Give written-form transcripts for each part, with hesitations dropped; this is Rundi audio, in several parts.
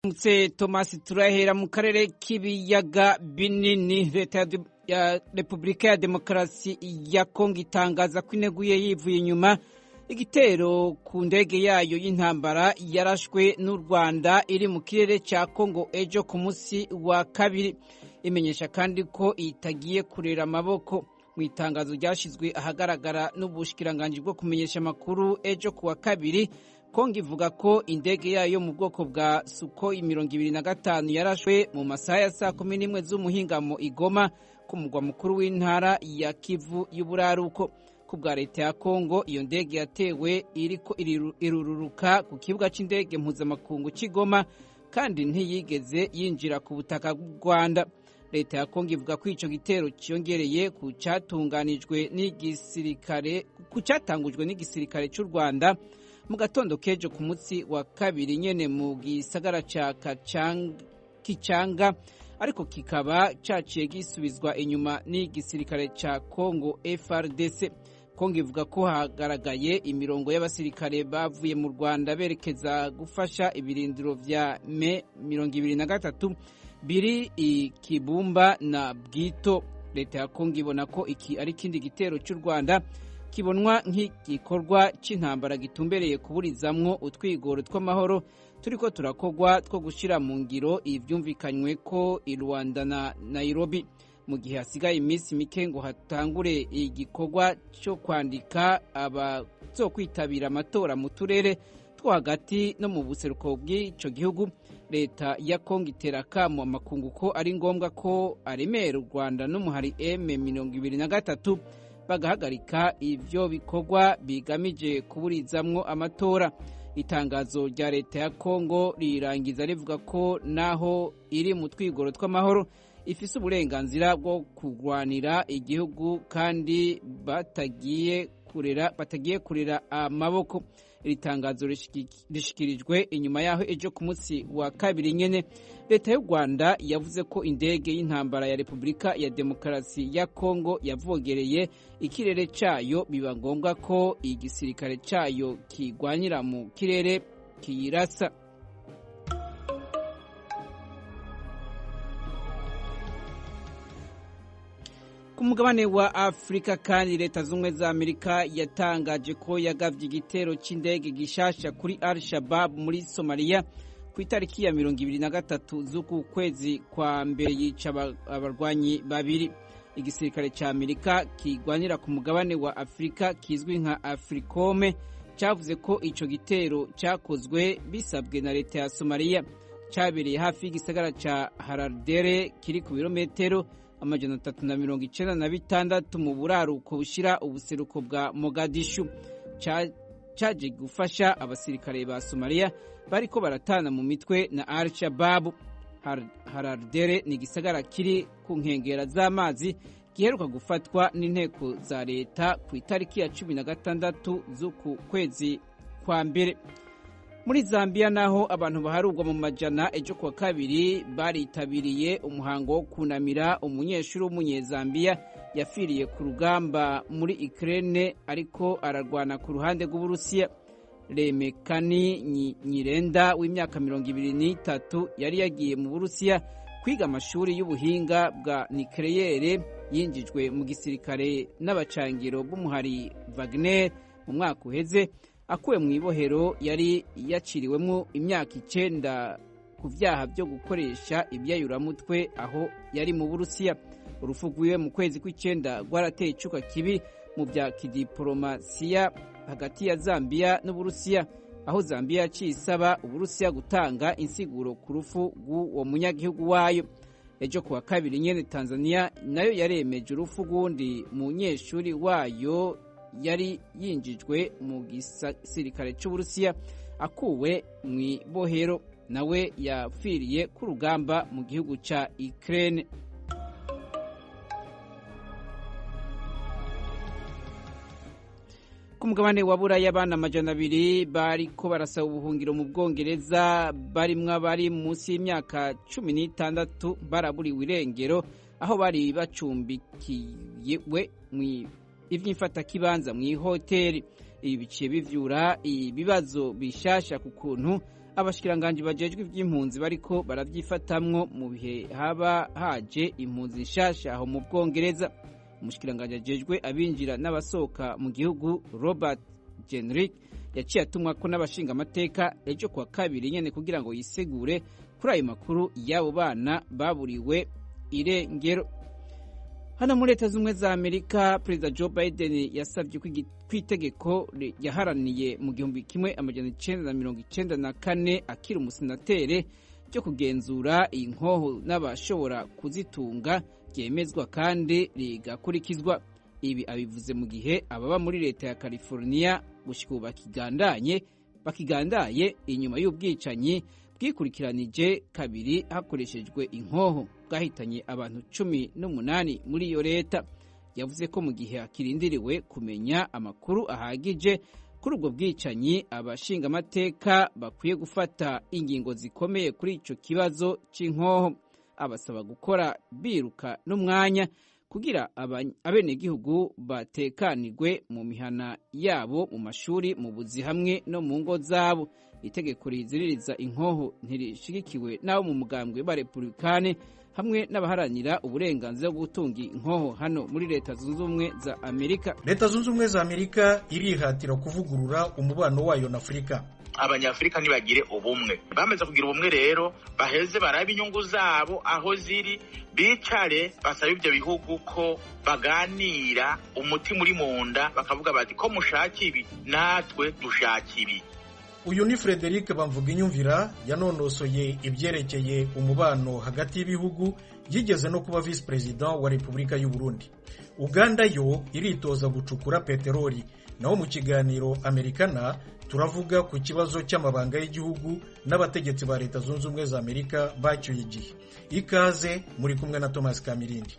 Mutse Thomas turahera mu karere k'ibiyaga binini. Leta ya Repubulika ya Demokarasi ya Kongo itangaza ko ineguye yivuye inyuma igitero ku ndege yayo y'intambara yarashwe n'u Rwanda iri mu kirere cya Kongo ejo ku munsi wa kabiri. Imenyesha kandi ko itagiye kurera amaboko. Mu itangazo ryashizwe ahagaragara n'ubushikiranganje bwo kumenyesha amakuru ejo ku wa kabiri, Kongo ivuga ko indege yayo mu bwoko bwa Sukhoi 25 yarashwe mu masaha ya saa 11 z'umuhingamo i Goma ku mugwa mukuru w'intara ya Kivu y'uburaruko. Ku bwa leta ya Kongo, iyo ndege yatewe iriko irururuka ku kibuga c'indege mpuzamakungu c'i Goma kandi ntiyigeze yinjira ku butaka bw'u Rwanda. Leta ya Kongo ivuga ko ico gitero cyongereye ku catangujwe n'igisirikare cy'u Rwanda mu gatondo kejo ku munsi wa kabiri nyene mu gisagara ca Kichanga, ariko kikaba caciye gisubizwa inyuma n'igisirikare ca Kongo FARDC. Kongo ivuga ko hagaragaye imirongo y'abasirikare bavuye mu Rwanda berekeza gufasha ibirindiro vya M23 biri i Kibumba na Bwito. Leta ya Kongo ibona ko iki ari kindi gitero cy'u Rwanda kibonwa nk'igikorwa c'intambara gitumbereye kuburizamwo utwigoro tw'amahoro turiko turakogwa two gushira mu ngiro ivyumvikanywe ko i Rwanda na Nairobi. Mu gihe hasigaye iminsi mike ngo hatangure igikorwa cyo kwandika abazokwitabira amatora mu turere two hagati no mu buseruko bw'ico gihugu, leta ya Kongo itera akamo amakungu ko ari ngombwa ko aremera u Rwanda n'umuhari M23 bagahagarika ivyo bikorwa bigamije kuburizamwo amatora. Itangazo rya leta ya Kongo rirangiza rivuga ko naho iri mu twigoro tw'amahoro ifise uburenganzira bwo kurwanira igihugu kandi batagiye kurera amaboko. Iri tangazo rishikirijwe inyuma yaho ejo ku munsi wa kabiri nyene leta y'u Rwanda yavuze ko indege y'intambara ya Repubulika ya Demokarasi ya Kongo yavogereye ikirere cayo, biba ngombwa ko igisirikare cayo kigwanyira mu kirere kiyirasa. Ku mugabane wa Afrika kandi leta z'ubumwe za Amerika yatangaje ko yagavye igitero c'indege gishasha kuri Al-Shabaab muri Somalia ku itariki ya 23 z'uku kwezi kwa mbere, yica abarwanyi babiri. Igisirikare ca Amerika kigwanira ku mugabane wa Afrika kizwi nka Africome cavuze ko ico gitero cakozwe bisabwe na leta ya Somalia. Cabereye hafi y'igisagara ca Haradere kiri ku birometero 396 mu buraruko bushira ubuseruko bwa Mogadishu. Caje gufasha abasirikare ba Somalia bariko baratana mu mitwe na Al-Shabaab. Haradere ni igisagara kiri ku nkengera z'amazi giheruka gufatwa n'inteko za leta ku itariki ya 16 z'uku kwezi kwa mbere. Muri Zambia naho abantu baharugwa mu majana ejo kwa kabiri baritabiriye umuhango wo kunamira umunyeshuri w'umunyezambia yafiriye ku rugamba muri Ukraine ariko ararwana ku ruhande rw'Uburusiya. Remekani Nyirenda w'imyaka 23 yari yagiye mu Burusiya kwiga amashuri y'ubuhinga bwa nucleaire, yinjijwe mu gisirikare n'abacangiro b'umuhari Wagner mu mwaka uheze, akuwe mu ibohero yari yaciriwemo imyaka 9 ku vyaha byo gukoresha ibyayuramutwe aho yari mu Burusiya. Urupfu rwiwe mu kwezi kw'icenda rwarateye icuka kibi mu bya kidiplomasiya hagati ya Zambia n'Uburusiya, aho Zambia cisaba Uburusiya gutanga insiguro ku rupfu rw'uwo munyagihugu wayo. Ejo kuwa kabiri nyene Tanzania nayo yaremeje urupfu rw'undi munyeshuri wayo yari yinjijwe mu gisirikare c'Uburusiya akuwe mu ibohero, nawe yapfiriye ku rugamba mu gihugu ca Ukraine. Ku mugabane wa Buraya abana 200 bariko barasaba ubuhungiro mu Bwongereza barimwo abari munsi y'imyaka 16 baraburiwe irengero aho bari bacumbikiwe ivy'imfata kibanza mu hoteli. Ibi biciye bivyura ibibazo bishasha ku kuntu abashikiranganji bajejwe ivy'impunzi bariko baravyifatamwo mu bihe haba haje impunzi nshasha aho mu Bwongereza. Umushikiranganji ajejwe abinjira n'abasohoka mu gihugu Robert Jenrick yaciye atumwako n'abashinga amateka ejo kuwa kabiri nyene kugira ngo yisegure kuri ayo makuru y'abo bana baburiwe irengero. Hano muri Leta Zunze za Amerika, Perezida Joe Biden yasabye ko itegeko yaharaniye mu 1994 akiri umusenatere ryo kugenzura inkoho n'abashobora kuzitunga ryemezwa kandi rigakurikizwa. Ibi abivuze mu gihe ababa muri leta ya California gushika ubu bakigandaye inyuma y'ubwicanyi bwikurikiranije kabiri hakoreshejwe inkoho bwahitanye abantu 18 muri iyo leta. Yavuze ko mu gihe akirindiriwe kumenya amakuru ahagije kuri ubwo bwicanyi, abashinga amateka bakwiye gufata ingingo zikomeye kuri ico kibazo c'inkoho. Abasaba gukora biruka n'umwanya kugira abenegihugu batekanirwe mu mihana yabo, mu mashuri, mu buzi hamwe no mu ngo zabo. Itegeko riziririza inkoho ntirishigikiwe n'abo mu mugambwe ba Republikane hamwe n'abaharanira uburenganzira bwo gutunga inkoho hano muri Leta Zunze Ubumwe za Amerika. Leta Zunze Ubumwe za Amerika irihatira kuvugurura umubano wayo na Afurika. Abanyafurika ntibagire ubumwe, bamaze kugira ubumwe rero baheze barabe inyungu zabo aho ziri, bicare basaba ibyo bihugu ko baganira umuti muri munda, bakavuga bati ko mushaka ibi natwe dushaka ibi. Uyu ni Frederic Bamvuginyumvira, yanonosoye ibyerekeye umubano hagati y'ibihugu, yigeze no kuba vice president wa Repubulika y'u Burundi. Uganda yo iritoza gucukura peteroli. Naho mu kiganiro Amerikana turavuga ku kibazo cy'amabanga y'igihugu n'abategetsi ba Leta Zunze Ubumwe za Amerika bacyuye igihe. Ikaze muri kumwe na Thomas Kamirindi.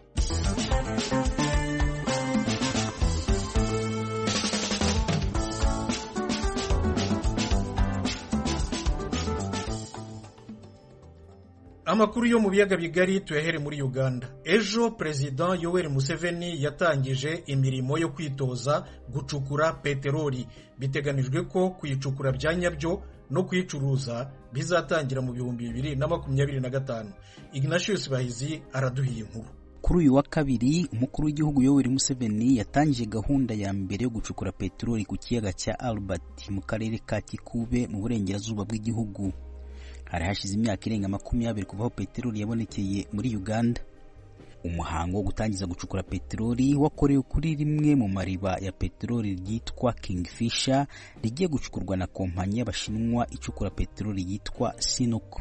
Amakuru yo mu biyaga bigari tuyahere muri Uganda. Ejo President Yoweri Museveni yatangije imirimo yo kwitoza gucukura peteroli. Biteganijwe ko kuyicukura bya nyabyo no kuyicuruza bizatangira mu 2025. Ignatius Bahizi araduhiye inkuru. Kuri uyu wa kabiri, umukuru w'igihugu Yoweri Museveni yatangije gahunda ya mbere yo gucukura peteroli ku kiyaga cya Albert mu karere ka Kikube mu burengerazuba bw'igihugu. Hari hashize imyaka irenga 20 kuva aho peteroli yabonekeye muri Uganda. Umuhango wo gutangiza gucukura peteroli wakorewe kuri rimwe mu mariba ya peteroli ryitwa Kingfisher, rigiye gucukurwa na kompanyi y'Abashinwa icukura peteroli yitwa Sinuk.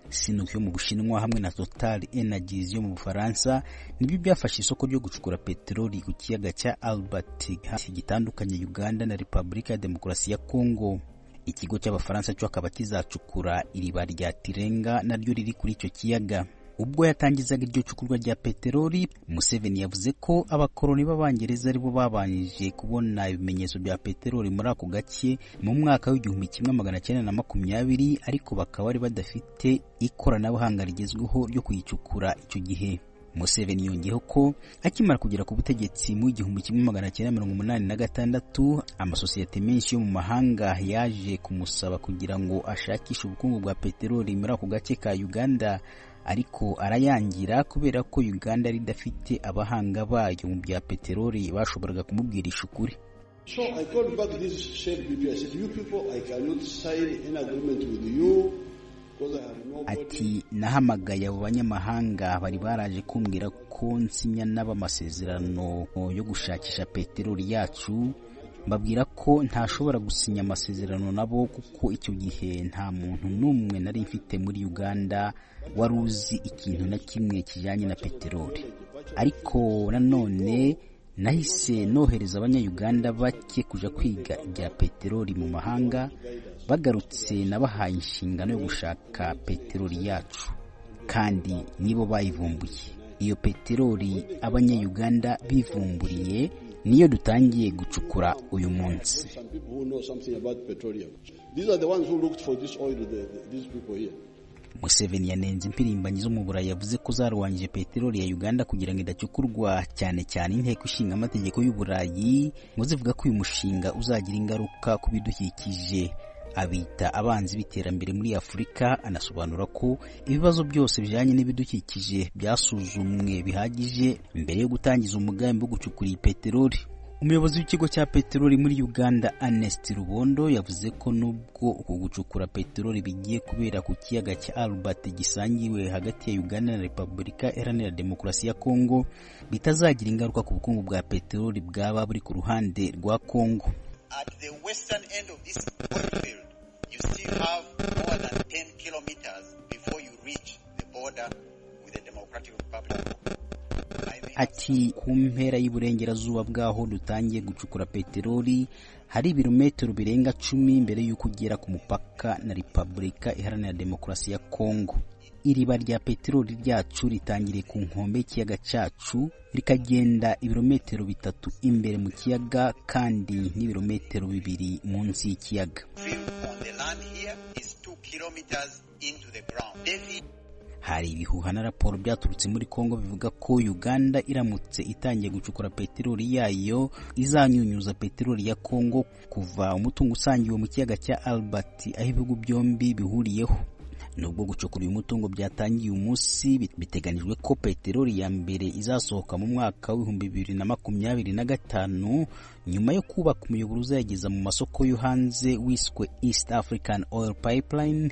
Sinuk yo mu Bushinwa hamwe na Total Energies yo mu Bufaransa nibyo byafashe isoko ryo gucukura peteroli ku kiyaga cya Albert gitandukanye Uganda na Repubulika ya Demokarasi ya Congo. Ikigo cy'Abafaransa cyo akaba kizacukura iriba rya Tirenga naryo riri kuri icyo kiyaga. Ubwo yatangizaga iryo cukurwa rya peteroli, Museveni yavuze ko abakoloni b'Abangereza aribo babanjije kubona ibimenyetso bya peteroli muri ako gace mu mwaka w'1920, ariko bakaba bari badafite ikoranabuhanga rigezweho ryo kuyicukura icyo gihe. Museveni yongeyeho ko akimara kugera ku butegetsi mu 1986 amasosiyete menshi yo mu mahanga yaje kumusaba kugira ngo ashakishe ubukungu bwa peteroli muri ako gace ka Uganda, ariko arayangira kubera ko Uganda ridafite abahanga bayo mu bya peteroli bashoboraga kumubwirisha ukuri. So I called back this Shell BP. I said, you people, I cannot sign an agreement with you. Ati nahamagaye abo banyamahanga bari baraje kumbwira ko nsinya n'amasezerano yo gushakisha peteroli yacu, mbabwira ko ntashobora gusinya amasezerano nabo kuko icyo gihe nta muntu n'umwe nari mfite muri Uganda wari uzi ikintu na kimwe kijanye na peteroli. Ariko nanone nahise nohereza abanya-Uganda bake kuja kwiga ibya peteroli mu mahanga, bagarutse nabahaye inshingano yo gushaka peteroli yacu kandi nibo bayivumbuye. Iyo peteroli abanya-Uganda bivumburiye niyo dutangiye gucukura uyu munsi. Museveni yanenze impirimbanyi zo mu Burayi, yavuze ko zarwanyije peteroli ya Uganda kugira ngo idacukurwa, cyane cyane inteko ishinga amategeko y'u Burayi ngo zivuga ko uyu mushinga uzagira ingaruka ku bidukikije. abita abanzi b'iterambere muri Afurika. Anasobanura ko ibibazo byose bijanye n'ibidukikije byasuzumwe bihagije mbere yo gutangiza umugambi wo gucukura peteroli. Umuyobozi w'ikigo cya peteroli muri Uganda Ernest Rubondo yavuze ko nubwo uko gucukura peteroli bigiye kubera ku kiyaga cya Albert gisangiwe hagati ya Uganda na Repubulika Iharanira Demokarasi ya Kongo bitazagira ingaruka ku bukungu bwa peteroli bwaba buri ku ruhande rwa Kongo. At the western end of this oil field, you still have more than 10 kilometers before you reach the border with the Democratic Republic of Congo. Ati ku mpera y'uburengerazuba bwaho dutangiye gucukura peteroli hari ibirometero birenga 10 mbere y'uko ugera ku mupaka na Repubulika Iharanira Demokarasi ya Kongo. Iriba rya peteroli ryacu ritangiriye ku nkombe y'ikiyaga cyacu rikagenda ibirometero 3 imbere mu kiyaga kandi n'ibirometero 2 munsi y'ikiyaga. Hari ibihuha na raporo byaturutse muri Kongo bivuga ko Uganda iramutse itangiye gucukura peteroli yayo izanyunyuza peteroli ya Kongo kuva umutungo usangiwe mu kiyaga cya Albert aho ibihugu byombi bihuriyeho. Nubwo gucukura uyu mutungo byatangiye umunsi, biteganijwe ko peteroli ya mbere izasohoka mu mwaka wa 2025 nyuma yo kubaka umuyoboro uzayageza mu masoko yo hanze wiswe East African Oil Pipeline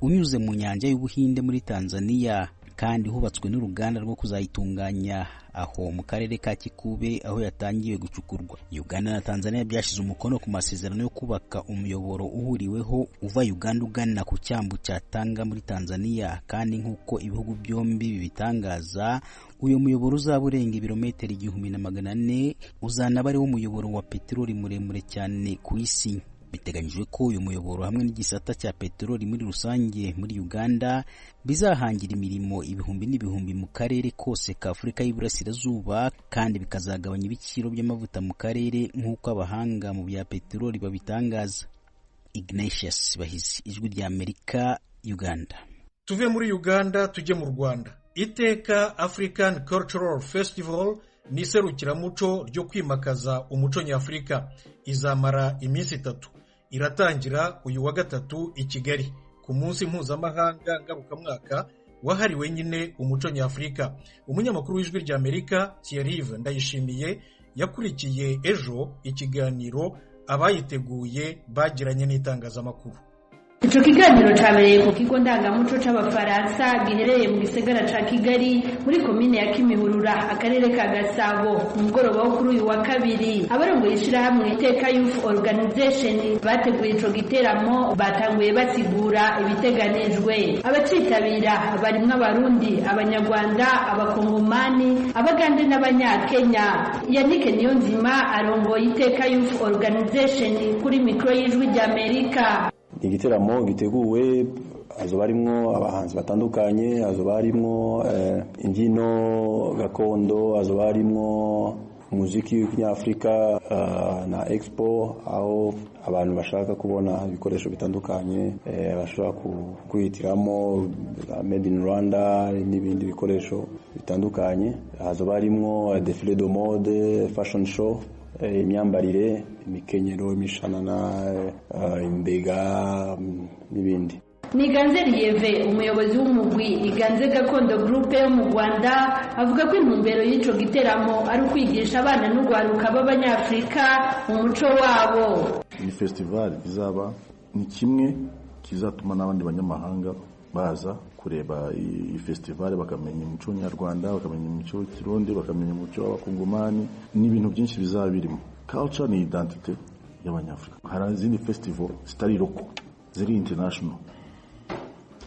unyuze mu nyanja y'Ubuhinde muri Tanzania, kandi hubatswe n'uruganda rwo kuzayitunganya aho mu karere ka Kikube aho yatangiye gucukurwa. Uganda na Tanzania byashize umukono ku masezerano yo kubaka umuyoboro uhuriweho uva Uganda ugana ku cyambu cya Tanga muri Tanzania, kandi nk'uko ibihugu byombi bibitangaza uyu muyoboro uzaba urenga ibirometero 1400 uzanaba ari wo muyoboro wa peteroli muremure cyane ku isi. Biteganyijwe ko uyu muyoboro hamwe n'igisata cya peteroli muri rusange muri Uganda bizahangira imirimo ibihumbi n'ibihumbi mu karere kose ka Afurika y'Iburasirazuba, kandi bikazagabanya ibiciro by'amavuta mu karere nk'uko abahanga mu bya peteroli babitangaza. Ignatius Bahizi, Ijwi rya Amerika, Uganda. Tuve muri Uganda tujye mu Rwanda. Iteka African Cultural Festival ni serukiramuco ryo kwimakaza umuco nyafurika izamara iminsi 3. Iratangira uyu wa 3 i Kigali ku munsi mpuzamahanga ngarukamwaka wahariwe nyine umuco nyafurika. Umunyamakuru w'Ijwi rya Amerika Thierry Ndayishimiye yakurikiye ejo ikiganiro abayiteguye bagiranye n'itangazamakuru. Ico kiganiro cabereye ku kigo ndangamuco c'abafaransa giherereye mu gisagara ca Kigali muri komine ya Kimihurura akarere ka Gasabo mu mugoroba wo kuri uyu wa 2. Abarongoye ishirahamwe Iteka Youth Organization bateguye ico giteramo batanguye basigura ibiteganijwe. Abacitabira barimwo Abarundi, Abanyarwanda, Abakongomani, Abagande n'Abanyakenya. Yannick Niyonzima arongoye Iteka Youth Organization kuri mikro y'Ijwi rya Amerika. Igiteramo giteguwe azoba arimwo abahanzi batandukanye, azoba arimwo imbyino gakondo, azoba arimwo muziki w'Afrika na expo aho abantu bashaka kubona ibikoresho bitandukanye bashobora kwihitiramo made in Rwanda n'ibindi bikoresho bitandukanye. Azoba arimwo défilé de mode, fashion show, imyambarire, imikenyero, imishanana, imbega n'ibindi. Niganze Lieve umuyobozi w'umugwi Iganze Gakondo Group yo mu Rwanda avuga ko intumbero y'ico giteramo ari ukwigisha abana n'ugwaruka b'Abanyafrika mu muco wabo. Iyi festival izaba ni kimwe kizatuma n'abandi banyamahanga baza kureba iyi festival bakamenya umuco nyarwanda, bakamenya umuco kirundi, bakamenya umuco w'abakongomani n'ibintu byinshi bizaba birimo. Culture ni identity y'Abanyafrika. Hari izindi festival zitari local, ziri international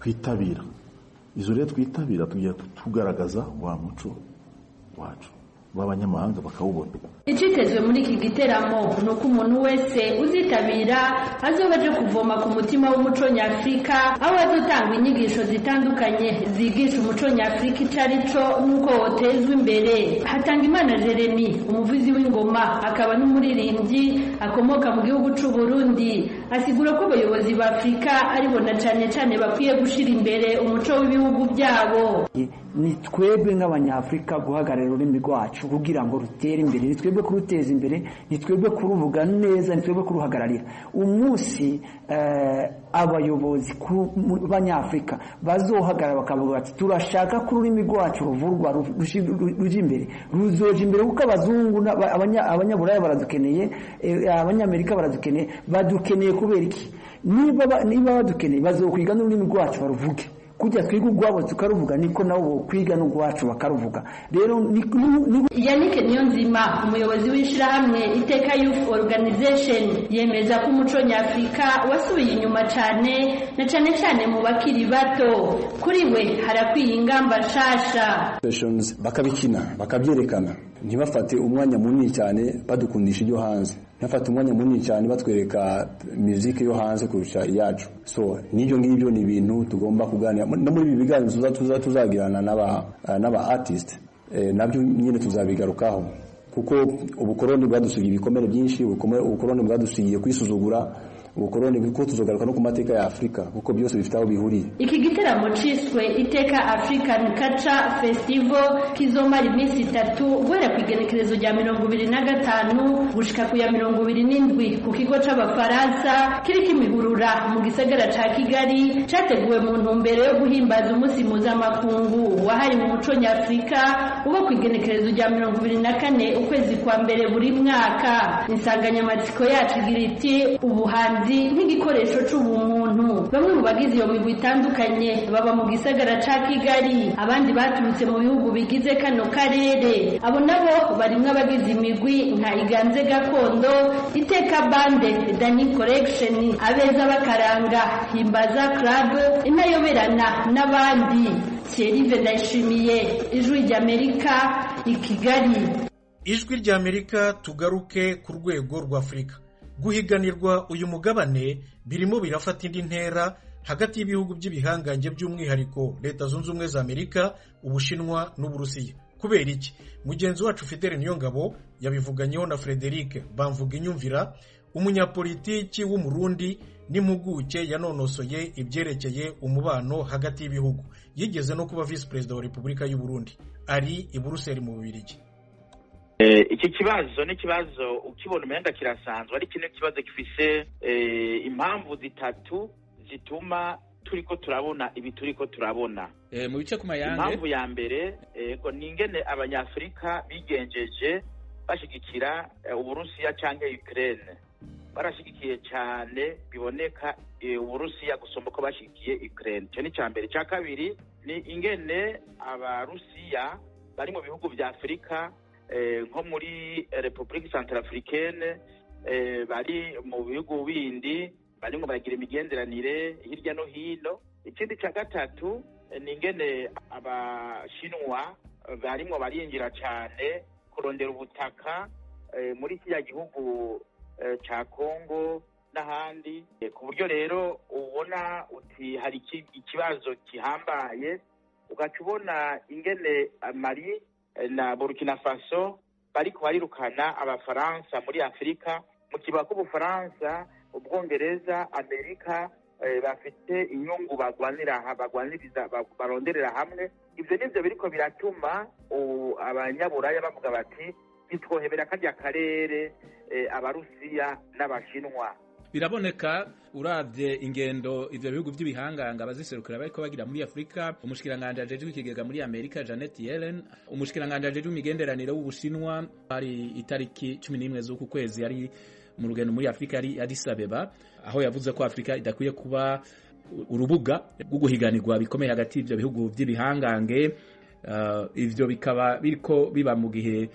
twitabira. Izo rero twitabira tugiye tugaragaza wa muco wacu b'abanyamahanga bakawubona. Icitezwe muri iki giteramo nuko umuntu wese uzitabira azobaje kuvoma ku mutima w'umuco nyafrika, aho azotanga inyigisho zitandukanye zigisha umuco nyafrika icarico nuko wotezwa imbere. Hatangimana Jeremy umuvuzi w'ingoma akaba n'umuririmbyi akomoka mu gihugu c'u Burundi asigura ko abayobozi ba Afrika aribona cyane bakwiye gushira imbere umuco w'ibihugu byabo. ni twebwe nk'abanyafurika guhagarara ururimi rwacu kugira ngo rutere imbere, ni twebwe kuruteza imbere, ni twebwe kuruvuga neza, ni twebwe kuruhagararira. Umunsi abayobozi b'abanyafurika bazohagarara bakavuga bati turashaka ko ururimi rwacu ruvurwa ruje imbere, ruzoje imbere, kuko abazungu abanyaburaya baradukeneye, abanyamerika baradukeneye. Badukeneye kubera iki? Niba badukeneye bazokwiga n'ururimi rwacu baruvuge, kujya twiga urwabo tukaruvuga niko nabo kwiga n'urwacu bakaruvuga. Rero Yannick Niyonzima, umuyobozi w'ishirahamwe Iteka Youth Organization, yemeza ko umuco nyafrika wasubiye inyuma cyane mu bakiri bato. Kuri we harakwiye ingamba nshasha, bakabikina bakabyerekana, ntibafate umwanya munini cyane badukundisha ibyo hanze, ntibafate umwanya munini cyane batwereka muziki yo hanze kurusha iyacu. So n'ibyo ngibyo ni ibintu tugomba kuganira no muri ibi biganiro tuzagirana n'aba artist, nabyo nyine tuzabigarukaho, kuko ubukoroni bwadusigiye ibikomere byinshi, ubukoroni bwadusigiye kwisuzugura, ubukoroni bwo tuzogaruka no ku mateka ya Afrika, kuko byose bifite aho bihuriye. Iki gitaramo ciswe Iteka African Culture Festival kizomara iminsi 3 guhera ku igenekerezo rya 25 gushika ku ya 27 ku kigo c'abafaransa kiri Kimihurura mu gisagara ca Kigali, categuwe mu ntumbero yo guhimbaza umunsi mpuzamakungu wahariwe umuco nyafrika uba ku igenekerezo rya 24 ukwezi kwa mbere buri mwaka. Insanganyamatsiko yacu igira iti ubuhanzi nk'igikoresho c'ubumuntu. Bamwe mu bagize iyo migwi itandukanye baba mu gisagara ca Kigali, abandi baturutse mu bihugu bigize kano karere. Abo nabo barimwe abagize imigwi nka Iganze Gakondo, Iteka Bande, Dani Collection, Abeza Bakaranga, Himbaza Club, Inayoberana n'abandi. Thierry Ndayishimiye, Ijwi ry'Amerika, i Kigali. Ijwi ry'Amerika, tugaruke ku rwego rwa Afurika. Guhiganirwa uyu mugabane birimo birafata indi ntera hagati y'ibihugu by'ibihangange, by'umwihariko Leta Zunze Ubumwe za Amerika, Ubushinwa n'Uburusiya. Kubera iki? Mugenzi wacu Fidele Niyongabo yabivuganyeho na Frederic Bamvuginyumvira, umunyapolitiki w'umurundi n'impuguke yanonosoye ibyerekeye umubano hagati y'ibihugu. Yigeze no kuba Vice President wa Repubulika y'u Burundi. Ari i Buruseli mu Bubiligi. Iki kibazo ni kibazo ukibona umenga kirasanzwe, ari kino kibazo gifise impamvu zitatu zituma turiko turabona ibi turiko turabona. Mu bice ku mayange, impamvu ya mbere ni ingene abanyafrika bigenjeje bashigikira Uburusiya canke Ukraine. Barashigikiye cyane biboneka Uburusiya gusomba ko bashigikiye Ukraine. Cyo ni cyambere. Cya kabiri ni ingene abarusiya bari mu bihugu vya Afrika, nko muri Republique Centrafricaine, bari mu bihugu bindi barimo baragira imigenderanire hirya no hino. Ikindi cya gatatu ni ingene abashinwa barimo barinjira cyane kurondera ubutaka muri kiriya gihugu cha Kongo n'ahandi, ku buryo rero ubona uti hari ikibazo kihambaye. Ugacubona ingene Mali na Burkina Faso bariko barirukana abafaransa muri Afrika, mu kiba ko Ubufaransa, Ubwongereza, Amerika bafite inyungu baronderera hamwe. Ivyo nivyo biriko biratuma abanyaburaya bavuga bati bitwohebera karya karere abarusiya n'abashinwa. Biraboneka uravye ingendo ivyo bihugu by'ibihanganga baziserukira bariko bagira muri Afrika. Umushikiranganje ajeje w'ikigega muri Amerika Janet Yellen, umushikiranganje ajeje w'imigenderanire w'Ubushinwa ari itariki 11 z'uku kwezi yari mu rugendo muri Afrika yari Addis Abeba, aho yavuze ko Afrika idakwiye kuba urubuga rwo guhiganirwa bikomeye hagati y'ivyo bihugu by'ibihangange. Ivyo bikaba biriko biba mu gihe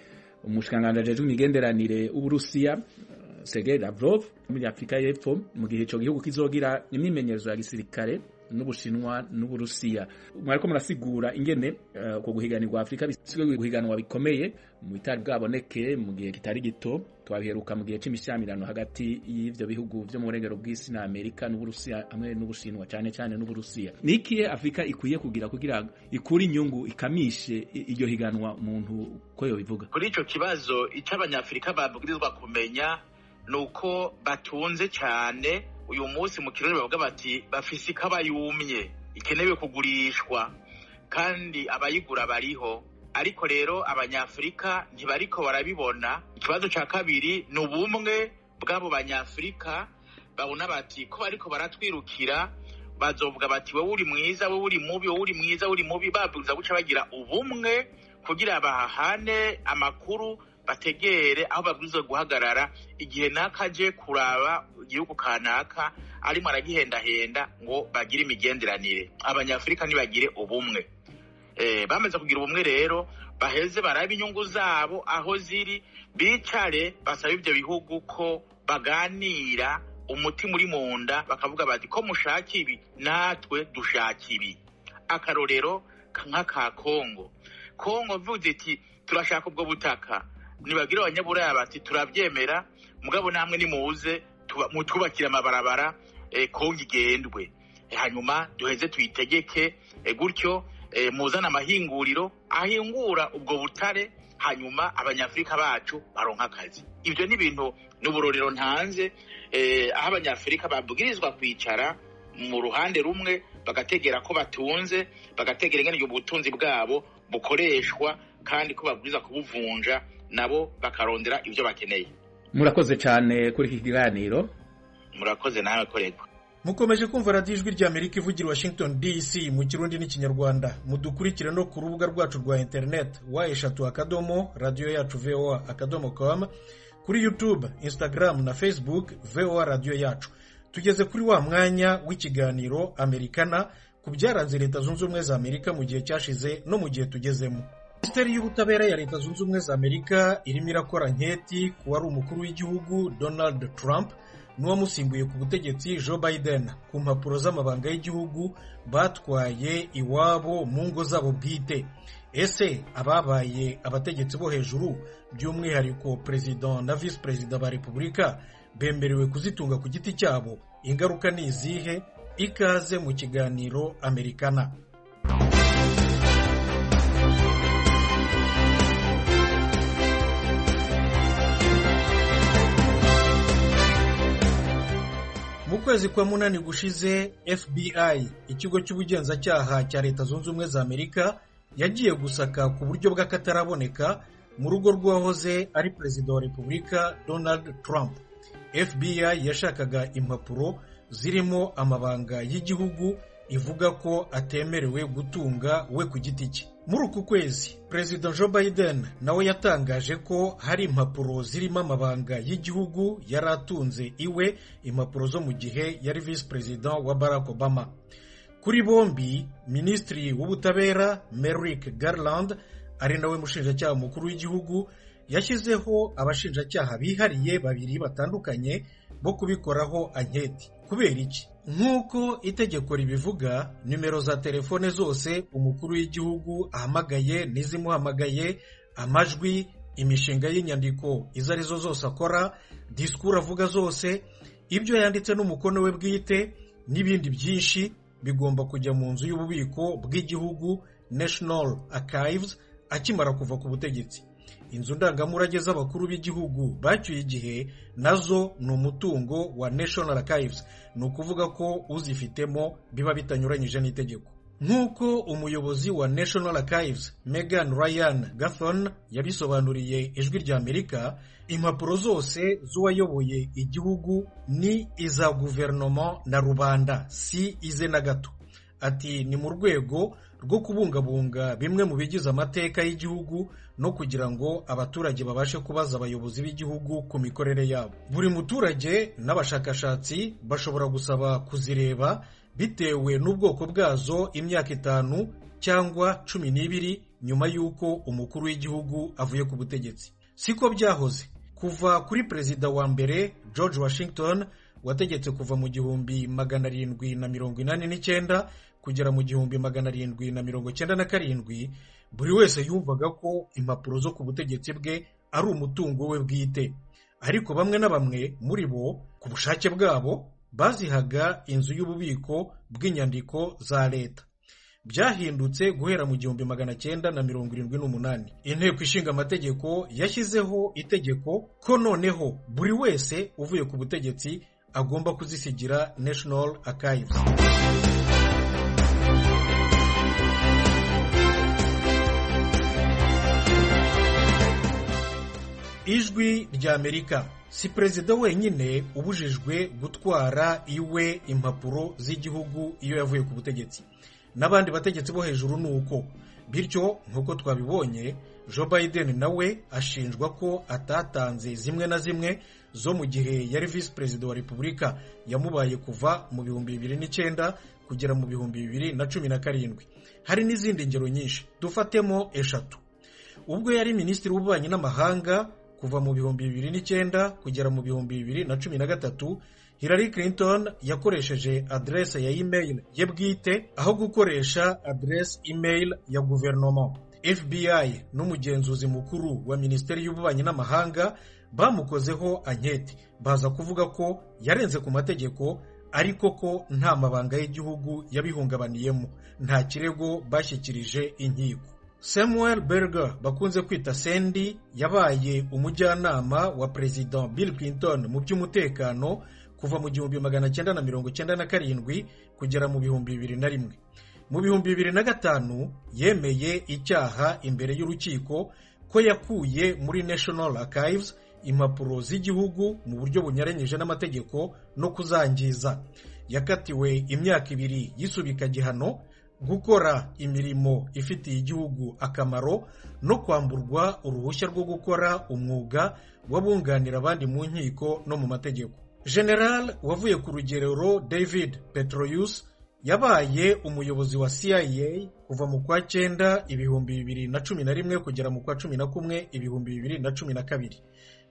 umushikiranganje ajeje w'imigenderanire w'Uburusiya Sergei Lavrov muri Afrika y'Epfo, mu gihe ico gihugu kizogira imyimenyerezo ya gisirikare n'Ubushinwa n'Uburusiya. Mwariko murasigura ingene ko guhiganirwa Afrika bisigwe guhiganwa bikomeye mu bitari bwaboneke mu gihe kitari gito. Twabiheruka mu gihe cy'imishamirano hagati y'ivyo bihugu byo mu burengero bw'isi na Amerika n'Uburusiya hamwe n'Ubushinwa, cyane n'Uburusiya. Nikiye Afrika ikwiye kugira ikuri inyungu ikamishe iryo higanwa umuntu ko yo bivuga kuri ico kibazo. Ic'abanyafrika babwirizwa kumenya nuko batunze cyane uyu munsi. Mu kirori bavuga bati bafise ikaba yumye ikenewe kugurishwa, kandi abayigura bariho, ariko rero abanyafrika ntibariko barabibona. Ikibazo ca kabiri ni ubumwe bw'abo banyafrika, babona bati ko bariko baratwirukira, bazovuga bati wowe uri mwiza, wowe uri mubi, wowe uri mwiza, wowe uri mubi, babwiza guca bagira ubumwe kugira bahane amakuru, bategere aho babwirizwa guhagarara igihe nakaje kuraba igihugu kanaka arimo aragihendahenda ngo bagire imigenderanire. Abanyafrika nibagire ubumwe. Bamaze kugira ubumwe rero baheze barabe inyungu zabo aho ziri, bicare basaba ibyo bihugu ko baganira umutima uri mu nda, bakavuga bati ko mushaka ibi natwe dushaka ibi. Akarorero nk'aka Kongo vuze iti turashaka ubwo butaka, nibagira abanyaburaya bati turabyemera, mugabo namwe nimuze mutubakira amabarabara Kongo igendwe, hanyuma duheze tuyitegeke gutyo, muzana amahinguriro ahingura ubwo butare, hanyuma abanyafrika bacu baronka akazi. Ibyo ni ibintu n'uburorero ntanze, aho abanyafrika babwirizwa kwicara mu ruhande rumwe bagategera ko batunze, bagategera ingene ubutunzi bwabo bukoreshwa, kandi ko babwirizwa kubuvunja nabo bakarondera ibyo bakeneye. Murakoze cyane kuri iki kiganiro. Murakoze nawe korego. Mukomeje kumva radiyo ijwi rya Amerika ivugira Washington DC mu Kirundi n'Ikinyarwanda. Mudukurikire no ku rubuga rwacu rwa internet wa@radioyacu.voa.com, kuri YouTube, Instagram na Facebook VOA Radio Yacu. Tugeze kuri wa mwanya w'ikiganiro Amerikana ku byaranze Leta Zunze Ubumwe za Amerika mu gihe cyashize no mu gihe tugezemo. Minisiteri y'Ubutabera ya Leta Zunze Ubumwe za Amerika irimo irakora nketi ku wari umukuru w'igihugu Donald Trump n'uwamusimbuye ku butegetsi Joe Biden ku mpapuro z'amabanga y'igihugu batwaye iwabo mu ngo zabo bwite. Ese ababaye abategetsi bo hejuru, by'umwihariko Perezida na Vice Perezida ba Repubulika, bemerewe kuzitunga ku giti cyabo? Ingaruka ni izihe? Ikaze mu kiganiro Amerikana. Mu kwezi kwa munani gushize, FBI, ikigo cy'ubugenzacyaha cya Leta Zunze Ubumwe za Amerika, yagiye gusaka ku buryo bw'akataraboneka mu rugo rw'uwahoze ari Perezida wa Repubulika Donald Trump. FBI yashakaga impapuro zirimo amabanga y'igihugu ivuga ko atemerewe gutunga we ku giti cye. Muri uku kwezi, Perezida Joe Biden nawe yatangaje ko hari impapuro zirimo amabanga y'igihugu yari atunze iwe, impapuro zo mu gihe yari Vice Perezida wa Barack Obama. Kuri bombi, Minisitiri w'Ubutabera Merrick Garland, ari nawe mushinjacyaha mukuru w'igihugu, yashyizeho abashinjacyaha bihariye babiri batandukanye bo kubikoraho anketi. Kubera iki? Nk'uko itegeko ribivuga, nimero za telefone zose umukuru w'igihugu ahamagaye n'izimuhamagaye, amajwi, imishinga y'inyandiko izo arizo zose akora, disikuru avuga zose, ibyo yanditse n'umukono we bwite n'ibindi byinshi bigomba kujya mu nzu y'ububiko bw'igihugu National Archives akimara kuva ku butegetsi. Inzu ndangamurage z'abakuru b'igihugu bacyuye igihe nazo ni umutungo wa National Archives, ni ukuvuga ko uzifitemo biba bitanyuranyije n'itegeko. Nk'uko umuyobozi wa National Archives Megan Ryan Gathon yabisobanuriye ijwi rya Amerika, impapuro zose z'uwayoboye igihugu ni iza guverinoma na rubanda, si ize na gato. Ati ni mu rwego rwo kubungabunga bimwe mu bigize amateka y'igihugu no kugira ngo abaturage babashe kubaza abayobozi b'igihugu ku mikorere yabo. Buri muturage n'abashakashatsi bashobora gusaba kuzireba bitewe n'ubwoko bwazo imyaka 5 cyangwa 12 nyuma y'uko umukuru w'igihugu avuye ku butegetsi. Siko byahoze. Kuva kuri Perezida wa mbere George Washington wategetse kuva mu 1789 kugera mu 1797, buri wese yumvaga ko impapuro zo ku butegetsi bwe ari umutungo we bwite. Ariko bamwe na bamwe muri bo ku bushake bwabo bazihaga inzu y'ububiko bw'inyandiko za leta. Byahindutse guhera mu 1978. Inteko ishinga amategeko yashyizeho itegeko ko noneho buri wese uvuye ku butegetsi agomba kuzisigira National Archives. ijwi rya Amerika. Si perezida wenyine ubujijwe gutwara iwe impapuro z'igihugu iyo yavuye ku butegetsi, n'abandi bategetsi bo hejuru ni uko. Bityo nk'uko twabibonye, Joe Biden nawe ashinjwa ko atatanze zimwe na zimwe zo mu gihe yari visi perezida wa repubulika yamubaye kuva mu 2009 kugera mu 2017. Hari n'izindi ngero nyinshi, dufatemo eshatu. Ubwo yari minisitiri w'ububanyi n'amahanga kuva mu 2009 kugera mu 2013, Hillary Clinton yakoresheje adresse ya email ye bwite aho gukoresha adresse email ya guverinoma. FBI n'umugenzuzi mukuru wa minisiteri y'ububanyi n'amahanga bamukozeho anketi, baza kuvuga ko yarenze ku mategeko, ariko ko nta mabanga y'igihugu yabihungabaniyemo. Nta kirego bashyikirije inkiko. Samuel Berger bakunze kwita Sandy yabaye umujyanama wa President Bill Clinton mu by'umutekano kuva mu 1997 kugera mu 2001. Mu 2005 yemeye icyaha imbere y'urukiko ko yakuye muri National Archives impapuro z'igihugu mu buryo bunyuranyije n'amategeko no kuzangiza. Yakatiwe imyaka 2 y'isubika gihano, gukora imirimo ifitiye igihugu akamaro no kwamburwa uruhushya rwo gukora umwuga wabunganira abandi mu nkiko no mu mategeko. General wavuye ku rugerero David Petraeus yabaye umuyobozi wa CIA kuva mu kwa 9 2011 kugera mu kwa 11 2012.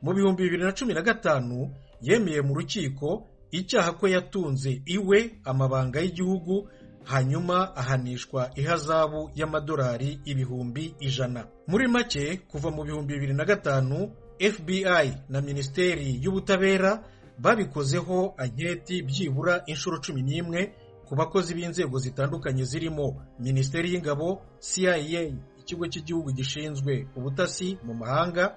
Mu 2015 yemeye mu rukiko icyaha ko yatunze iwe amabanga y'igihugu, hanyuma ahanishwa ihazabu y'amadolari 100,000. Muri make, kuva mu 2005 FBI na Minisiteri y'Ubutabera babikozeho anketi byibura inshuro 11 ku bakozi b'inzego zitandukanye zirimo Minisiteri y'Ingabo, CIA, ikigo cy'igihugu gishinzwe ubutasi mu mahanga,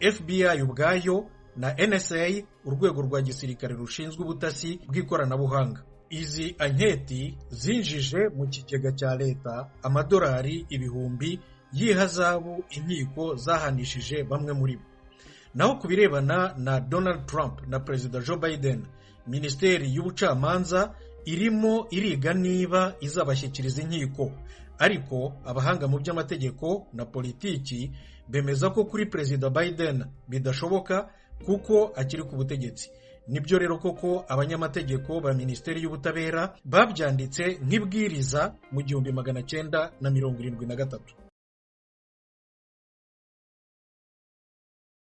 FBI ubwayo na NSA, urwego rwa gisirikare rushinzwe ubutasi bw'ikoranabuhanga. Izi anketi zinjije mu kigega cya leta amadolari 1,000,000 y'ihazabu inkiko zahanishije bamwe muri bo. Naho ku birebana na Donald Trump na Perezida Joe Biden, Minisiteri y'Ubucamanza irimo iriga niba izabashyikiriza inkiko, ariko abahanga mu by'amategeko na politiki bemeza ko kuri Perezida Biden bidashoboka kuko akiri ku butegetsi. Nibyo rero koko abanyamategeko ba Minisiteri y'Ubutabera babyanditse nk'ibwiriza mu 1973.